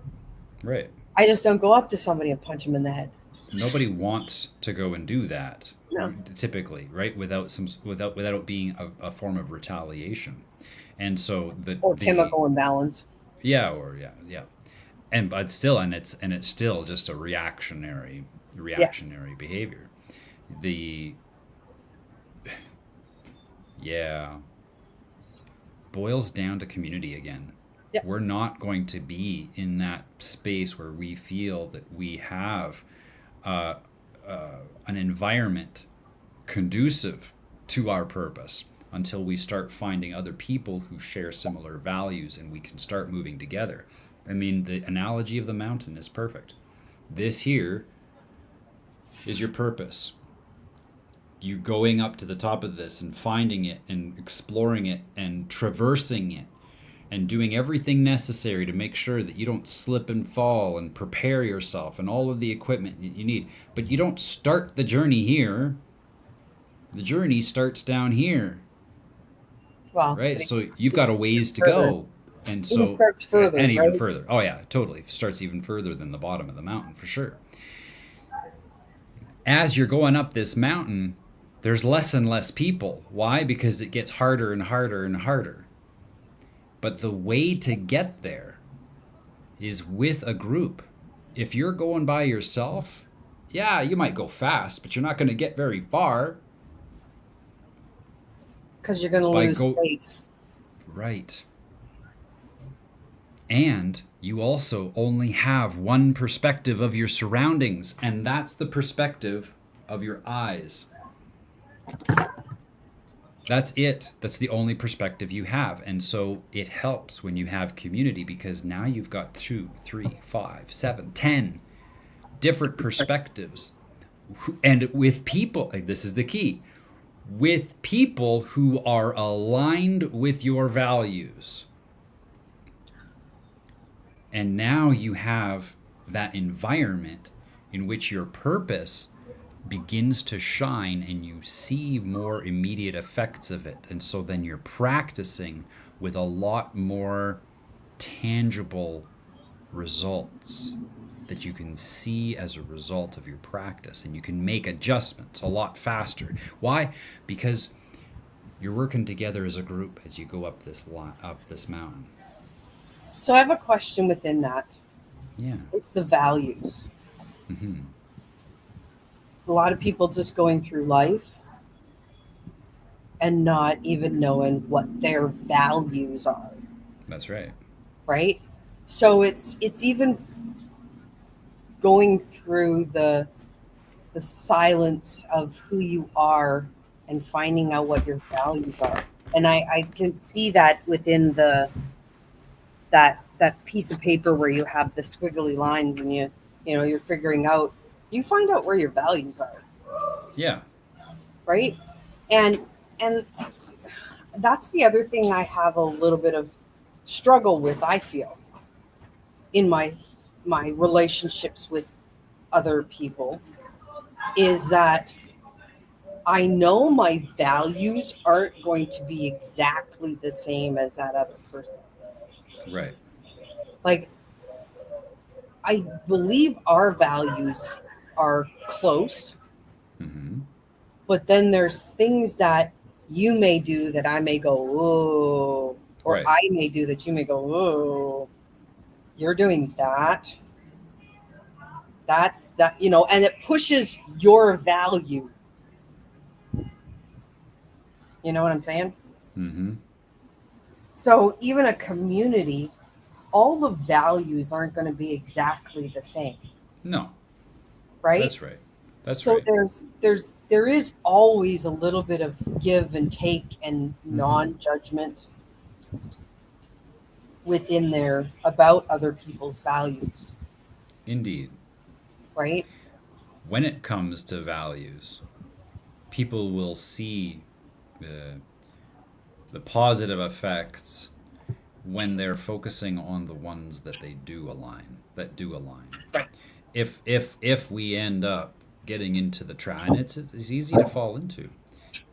Right. I just don't go up to somebody and punch them in the head. Nobody wants to go and do that, No. typically, right? Without it being a form of retaliation. And so Or the chemical imbalance. yeah, or yeah, and but still, and it's still just a Yes. reactionary behavior. The Yeah, boils down to community again. Yeah. We're not going to be in that space where we feel that we have uh, an environment conducive to our purpose until we start finding other people who share similar values and we can start moving together. I mean, the analogy of the mountain is perfect. This here is your purpose. You going up to the top of this and finding it and exploring it and traversing it and doing everything necessary to make sure that you don't slip and fall and prepare yourself and all of the equipment that you need. But you don't start the journey here. The journey starts down here, Well, right? So you've got a ways to further. go. And Even so, starts further, and even right? further. Oh, yeah, totally. Starts even further than the bottom of the mountain, for sure. As you're going up this mountain, there's less and less people. Why? Because it gets harder and harder and harder. But the way to get there is with a group. If you're going by yourself, yeah, you might go fast, but you're not going to get very far. Because you're going to By lose go faith. Right. And you also only have one perspective of your surroundings, and that's the perspective of your eyes. That's it. That's the only perspective you have. And so it helps when you have community because now you've got 2, 3, 5, 7, 10 different perspectives. And with people, this is the key, with people who are aligned with your values. And now you have that environment in which your purpose begins to shine and you see more immediate effects of it. And so then you're practicing with a lot more tangible results that you can see as a result of your practice, and you can make adjustments a lot faster. Why? Because You're working together as a group as you go up up this mountain. So I have a question within that. Yeah. It's the values. Hmm. A lot of people just going through life and not even knowing what their values are, That's right. right? So it's even going through the silence of who you are and finding out what your values are. And I can see that within that piece of paper where you have the squiggly lines and you're figuring out, you find out where your values are, Yeah. right? And and that's the other thing I have a little bit of struggle with, I feel, in my relationships with other people, is that I know my values aren't going to be exactly the same as that other person. Right. Like, I believe our values are close, Hmm. but then there's things that you may do that I may go, "Whoa," or Right. I may do that you may go, "Whoa, you're doing that." That's that, and it pushes your value. You know what I'm saying? Hmm. So even a community, all the values aren't going to be exactly the same, No, right? that's right. That's So right. there is always a little bit of give and take and Hmm. non-judgment within there about other people's values, Indeed. right? When it comes to values, people will see the the positive effects when they're focusing on the ones that they do align, that do align. Right. If we end up getting into the trap, and it's easy to fall into,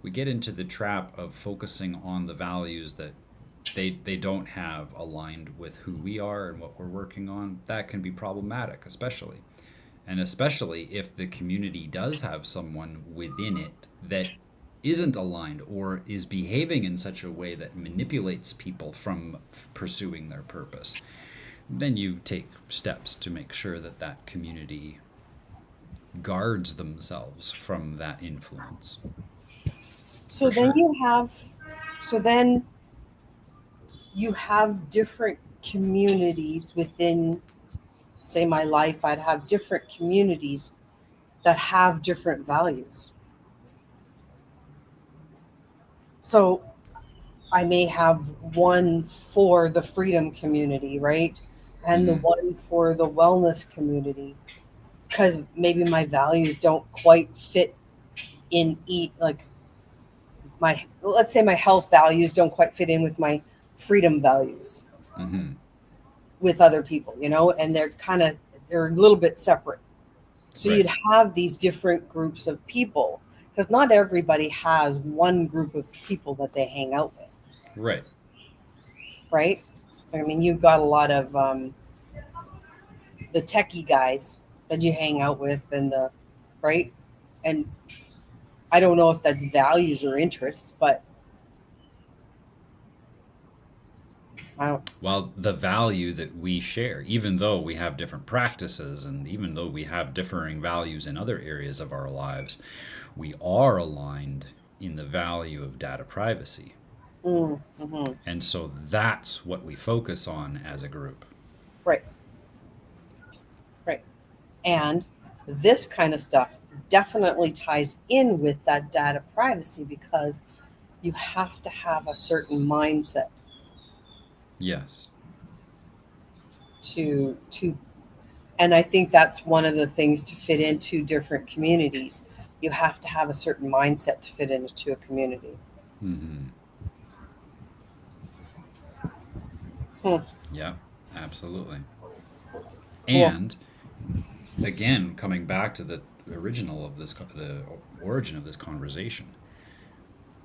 we get into the trap of focusing on the values that they don't have aligned with who we are and what we're working on. That can be problematic, especially if the community does have someone within it that isn't aligned or is behaving in such a way that manipulates people from pursuing their purpose. Then you take steps to make sure that that community guards themselves from that influence, So for then sure. you have so then you have different communities within, say, my life. I'd have different communities that have different values. So I may have one for the freedom community, right? And the Hmm. one for the wellness community, because maybe my values don't quite fit in eat like my, let's say my health values don't quite fit in with my freedom values Hmm. with other people, and they're a little bit separate. So Right. you'd have these different groups of people, because not everybody has one group of people that they hang out with, Right. right? I mean, you've got a lot of the techie guys that you hang out with, and the right, and I don't know if that's values or interests, but I don't. Well, the value that we share, even though we have different practices and even though we have differing values in other areas of our lives, we are aligned in the value of data privacy. Mm-hmm. And so that's what we focus on as a group. Right, right, and this kind of stuff definitely ties in with that data privacy, because you have to have a certain mindset Yes. to and I think that's one of the things to fit into different communities. You have to have a certain mindset to fit into a community. Hmm. Hmm. Yeah, absolutely. Cool. And again, coming back to the the origin of this conversation,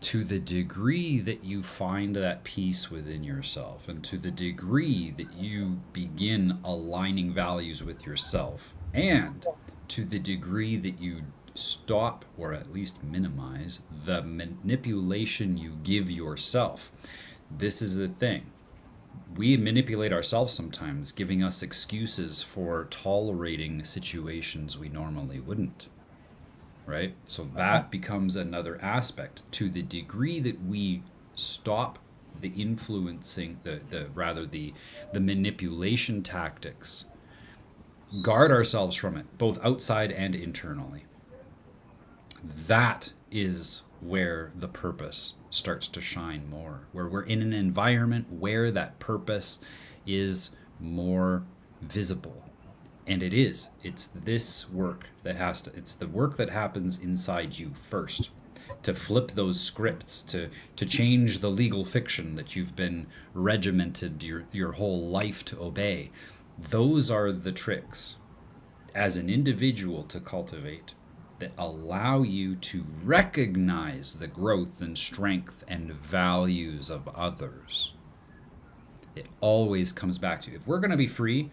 to the degree that you find that peace within yourself and to the degree that you begin aligning values with yourself and to the degree that you stop or at least minimize the manipulation you give yourself. This is the thing. We manipulate ourselves sometimes, giving us excuses for tolerating situations we normally wouldn't. Right? So that becomes another aspect. To the degree that we stop the influencing, the manipulation tactics, guard ourselves from it, both outside and internally. That is where the purpose starts to shine more, where we're in an environment where that purpose is more visible. And it's this work that it's the work that happens inside you first, to flip those scripts, to change the legal fiction that you've been regimented your whole life to obey. Those are the tricks as an individual to cultivate that allow you to recognize the growth and strength and values of others. It always comes back to, if we're going to be free,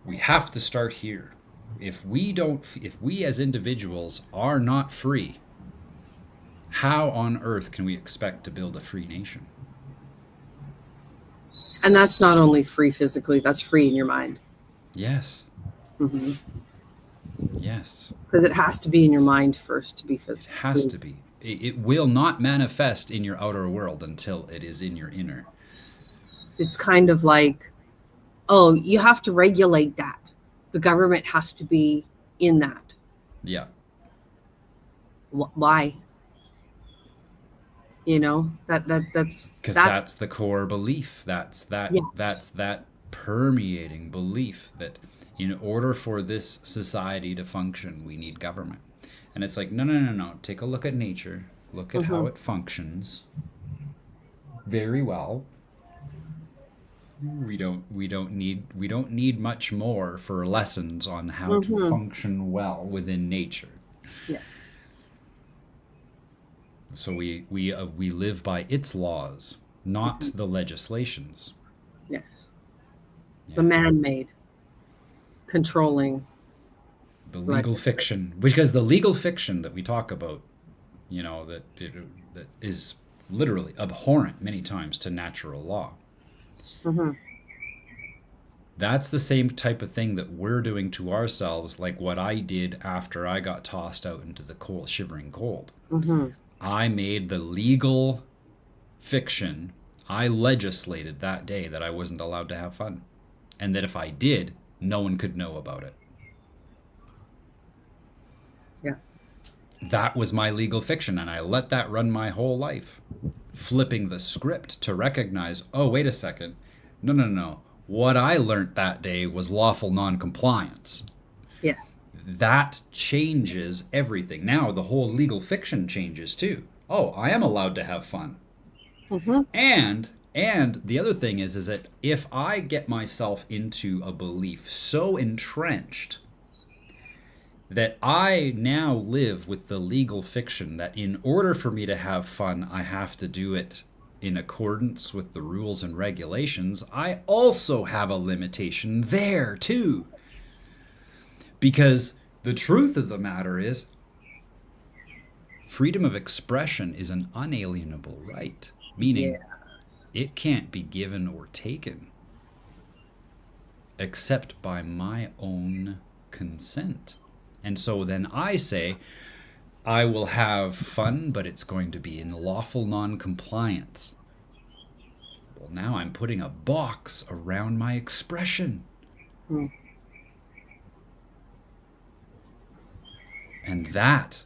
we have to start here. If we as individuals are not free, how on earth can we expect to build a free nation? And that's not only free physically, that's free in your mind. Yes. Mm-hmm. Yes. Because it has to be in your mind first to be physical. It has to be. It will not manifest in your outer world until it is in your inner. It's kind of like, oh, you have to regulate that. The government has to be in that. Yeah. Why? You know, that's because that's the core belief. That's that Yes. that's that permeating belief that in order for this society to function, we need government. And it's like, no. Take a look at nature. Look at how it functions. Very well. We don't need much more for lessons on how to function well within nature. Yeah. So we live by its laws, not the legislations. Yes. Yeah. The man-made controlling. The legal fiction, because the legal fiction that we talk about, you know, that is literally abhorrent many times to natural law. Mm-hmm. That's the same type of thing that we're doing to ourselves, like what I did after I got tossed out into the cold, shivering cold. Mm-hmm. I made the legal fiction, I legislated that day that I wasn't allowed to have fun. And that if I did, no one could know about it. Yeah. That was my legal fiction, and I let that run my whole life. Flipping the script to recognize, oh, wait a second. No. What I learned that day was lawful non-compliance. Yes. That changes everything. Now the whole legal fiction changes too. Oh, I am allowed to have fun. Mm-hmm. And the other thing is that if I get myself into a belief so entrenched that I now live with the legal fiction that in order for me to have fun, I have to do it in accordance with the rules and regulations, I also have a limitation there too. Because the truth of the matter is, freedom of expression is an unalienable right, meaning it can't be given or taken except by my own consent. And so then I say, I will have fun, but it's going to be in lawful non-compliance. Well, now I'm putting a box around my expression. And that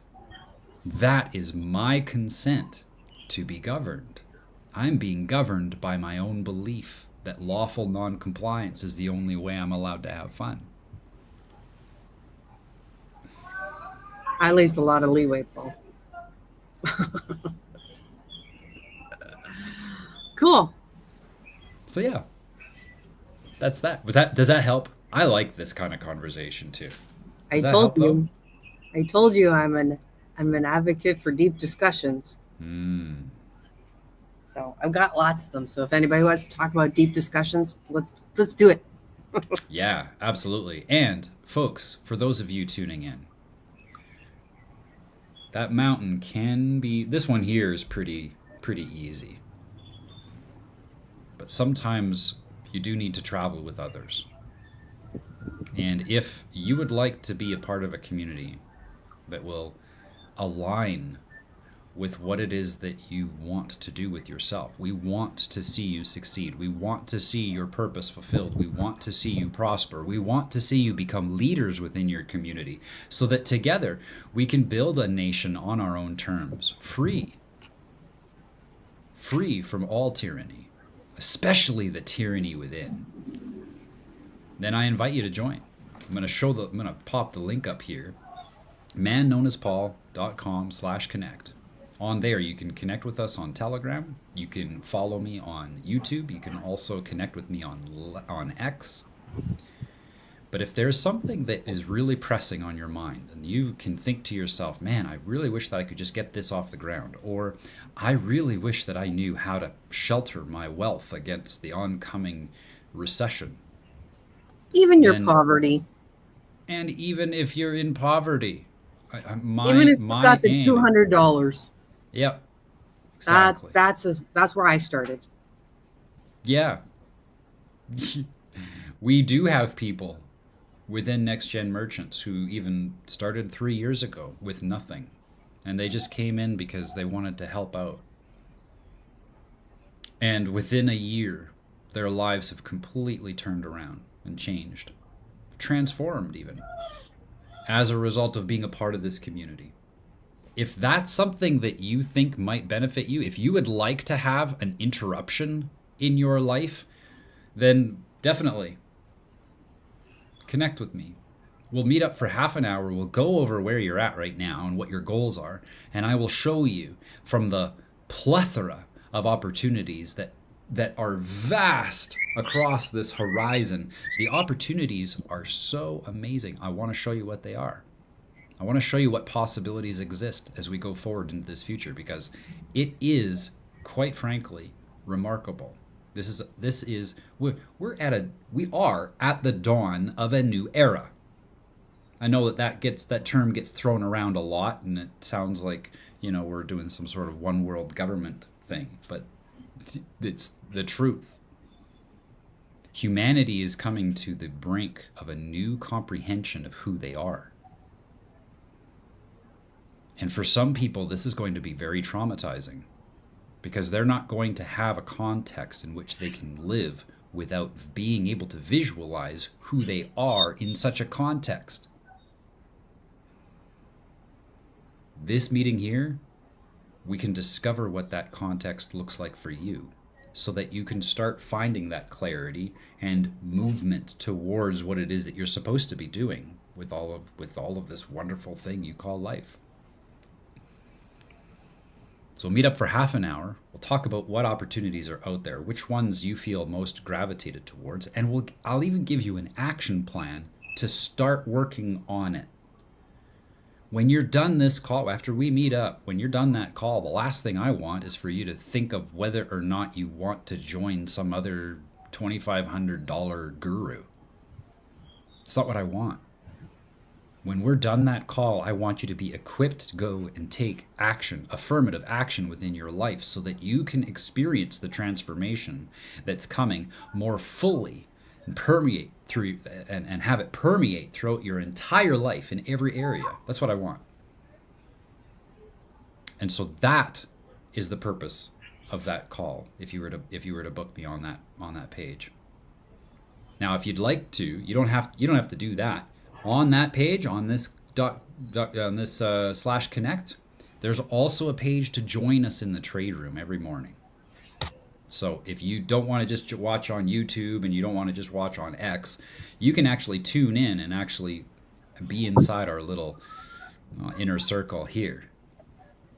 is my consent to be governed. I'm being governed by my own belief that lawful non-compliance is the only way I'm allowed to have fun. I leaves a lot of leeway, Paul. Cool. So yeah, that's that. Does that help? I like this kind of conversation too. I told you I'm an advocate for deep discussions. So I've got lots of them. So if anybody wants to talk about deep discussions, let's do it. Yeah, absolutely. And folks, for those of you tuning in, That mountain can be, this one here is pretty easy. But sometimes you do need to travel with others. And if you would like to be a part of a community that will align with what it is that you want to do with yourself. We want to see you succeed. We want to see your purpose fulfilled. We want to see you prosper. We want to see you become leaders within your community so that together we can build a nation on our own terms, free from all tyranny, especially the tyranny within. Then I invite you to join. I'm going to pop the link up here. manknownasppaul.com/connect. On there, you can connect with us on Telegram. You can follow me on YouTube. You can also connect with me on X. But if there's something that is really pressing on your mind, and you can think to yourself, man, I really wish that I could just get this off the ground, or I really wish that I knew how to shelter my wealth against the oncoming recession. Even your poverty. And even if you're in poverty, even if you got the $200. Yep. Exactly. That's where I started. Yeah. We do have people within Next Gen Merchants who even started 3 years ago with nothing. And they just came in because they wanted to help out. And within a year, their lives have completely turned around and changed. Transformed even. As a result of being a part of this community. If that's something that you think might benefit you, if you would like to have an interruption in your life, then definitely connect with me. We'll meet up for half an hour. We'll go over where you're at right now and what your goals are. And I will show you from the plethora of opportunities that are vast across this horizon. The opportunities are so amazing. I want to show you what they are. I want to show you what possibilities exist as we go forward into this future, because it is, quite frankly, remarkable. We are at the dawn of a new era. I know that term gets thrown around a lot, and it sounds like, we're doing some sort of one world government thing, but it's the truth. Humanity is coming to the brink of a new comprehension of who they are. And for some people, this is going to be very traumatizing, because they're not going to have a context in which they can live without being able to visualize who they are in such a context. This meeting here, we can discover what that context looks like for you, so that you can start finding that clarity and movement towards what it is that you're supposed to be doing with all of this wonderful thing you call life. So we'll meet up for half an hour. We'll talk about what opportunities are out there, which ones you feel most gravitated towards, and I'll even give you an action plan to start working on it. When you're done this call, after we meet up, when you're done that call, the last thing I want is for you to think of whether or not you want to join some other $2,500 guru. It's not what I want. When we're done that call, I want you to be equipped to go and take action, affirmative action within your life, so that you can experience the transformation that's coming more fully and permeate through and have it permeate throughout your entire life in every area. That's what I want. And so that is the purpose of that call, if you were to book me on that page. Now, if you'd like to, you don't have to do that. On that page, on this /connect, there's also a page to join us in the trade room every morning. So if you don't want to just watch on YouTube and you don't want to just watch on X, you can actually tune in and actually be inside our little inner circle here.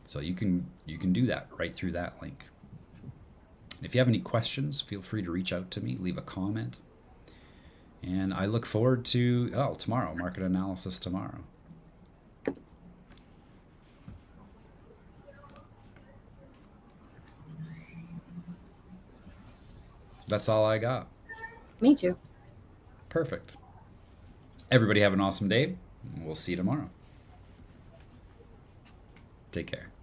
So you can do that right through that link. If you have any questions, feel free to reach out to me, leave a comment. And I look forward to, tomorrow, market analysis tomorrow. That's all I got. Me too. Perfect. Everybody have an awesome day. We'll see you tomorrow. Take care.